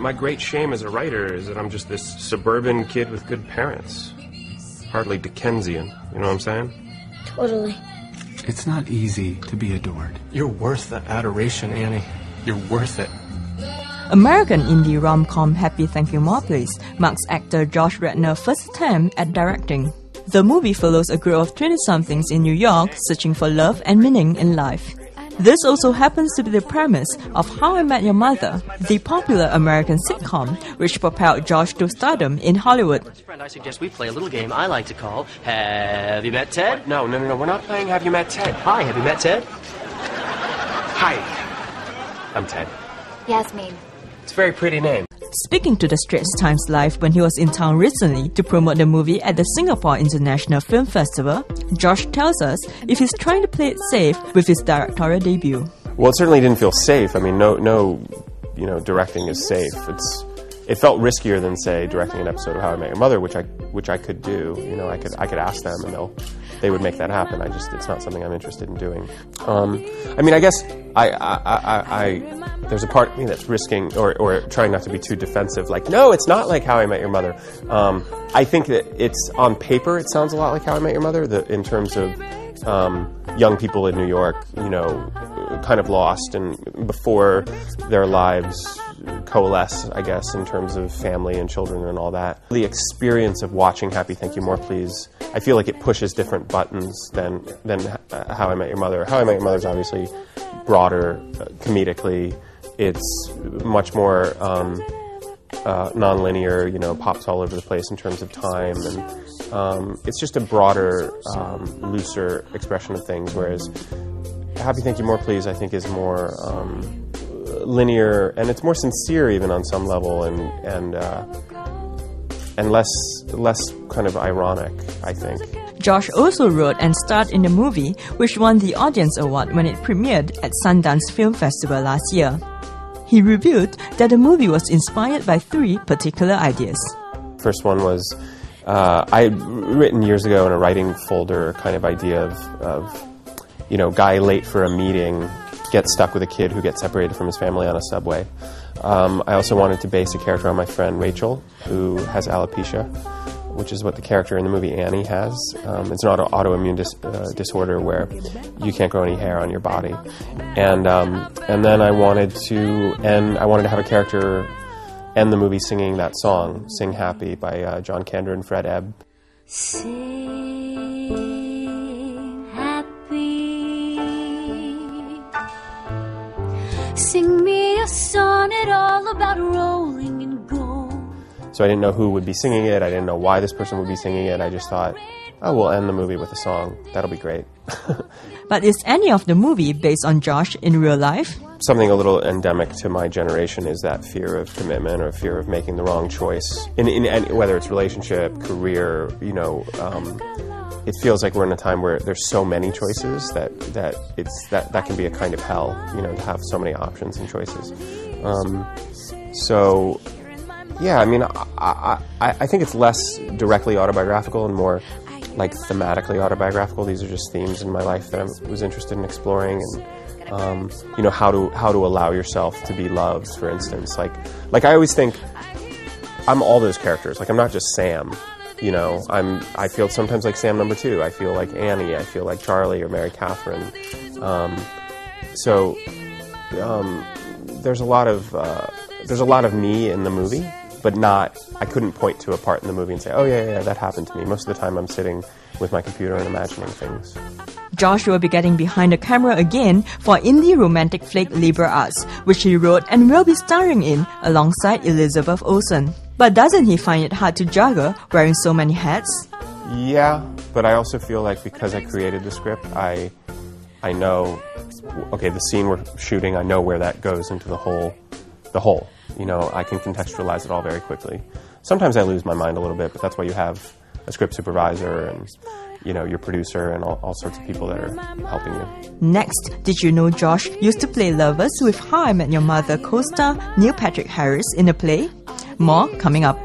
My great shame as a writer is that I'm just this suburban kid with good parents. Hardly Dickensian, you know what I'm saying? Totally. It's not easy to be adored. You're worth the adoration, Annie. You're worth it. American indie rom-com Happy Thank You More Please marks actor Josh Radnor's first attempt at directing. The movie follows a group of 20-somethings in New York searching for love and meaning in life. This also happens to be the premise of How I Met Your Mother, the popular American sitcom which propelled Josh to stardom in Hollywood. Friend, I suggest we play a little game I like to call Have You Met Ted? No, we're not playing Have You Met Ted. Hi, have you met Ted? Hi, I'm Ted. Yasmin. It's a very pretty name. Speaking to the Straits Times Life when he was in town recently to promote the movie at the Singapore International Film Festival, Josh tells us if he's trying to play it safe with his directorial debut. Well, it certainly didn't feel safe. I mean, no, directing is safe. It felt riskier than, say, directing an episode of How I Met Your Mother, which I could do. You know, I could ask them and they would make that happen. It's not something I'm interested in doing. I mean, I guess there's a part of me that's risking or trying not to be too defensive. Like, no, it's not like How I Met Your Mother. I think that it's on paper, it sounds a lot like How I Met Your Mother, in terms of young people in New York, kind of lost and before their lives coalesce, I guess, in terms of family and children and all that. The experience of watching Happy Thank You More Please, I feel like it pushes different buttons than How I Met Your Mother. How I Met Your Mother is obviously broader comedically. It's much more non-linear, pops all over the place in terms of time, and it's just a broader, looser expression of things, whereas Happy Thank You More Please, I think, is more linear, and it's more sincere even on some level, and less kind of ironic, I think. Josh also wrote and starred in the movie, which won the Audience Award when it premiered at Sundance Film Festival last year. He revealed that the movie was inspired by 3 particular ideas. First one was, I'd written years ago in a writing folder kind of idea of guy late for a meeting, gets stuck with a kid who gets separated from his family on a subway. I also wanted to base a character on my friend Rachel, who has alopecia, which is what the character in the movie Annie has. It's an autoimmune disorder where you can't grow any hair on your body. And then I wanted to have a character end the movie singing that song, Sing Happy, by John Kander and Fred Ebb. Sing happy, sing me a sonnet all about rolling in gold. So I didn't know who would be singing it, I didn't know why this person would be singing it, I just thought, oh, we'll end the movie with a song, that'll be great. But is any of the movie based on Josh in real life? Something a little endemic to my generation is that fear of commitment or fear of making the wrong choice. In whether it's relationship, career, it feels like we're in a time where there's so many choices that can be a kind of hell, to have so many options and choices. Yeah, I mean, I think it's less directly autobiographical and more like thematically autobiographical. These are just themes in my life that I was interested in exploring, and how to allow yourself to be loved, for instance. Like I always think I'm all those characters. Like I'm not just Sam. I feel sometimes like Sam number 2. I feel like Annie. I feel like Charlie or Mary Catherine. There's a lot of me in the movie, but I couldn't point to a part in the movie and say, oh yeah, that happened to me. Most of the time I'm sitting with my computer and imagining things. Josh will be getting behind the camera again for indie romantic flick Liberal Arts, which he wrote and will be starring in alongside Elizabeth Olsen. But doesn't he find it hard to juggle wearing so many hats? Yeah, but I also feel like because I created the script, I know, okay, the scene we're shooting, I know where that goes into the whole. I can contextualize it all very quickly. Sometimes I lose my mind a little bit, but that's why you have a script supervisor and, your producer and all sorts of people that are helping you. Next, did you know Josh used to play lovers with How I Met Your Mother co-star Neil Patrick Harris in a play? More coming up.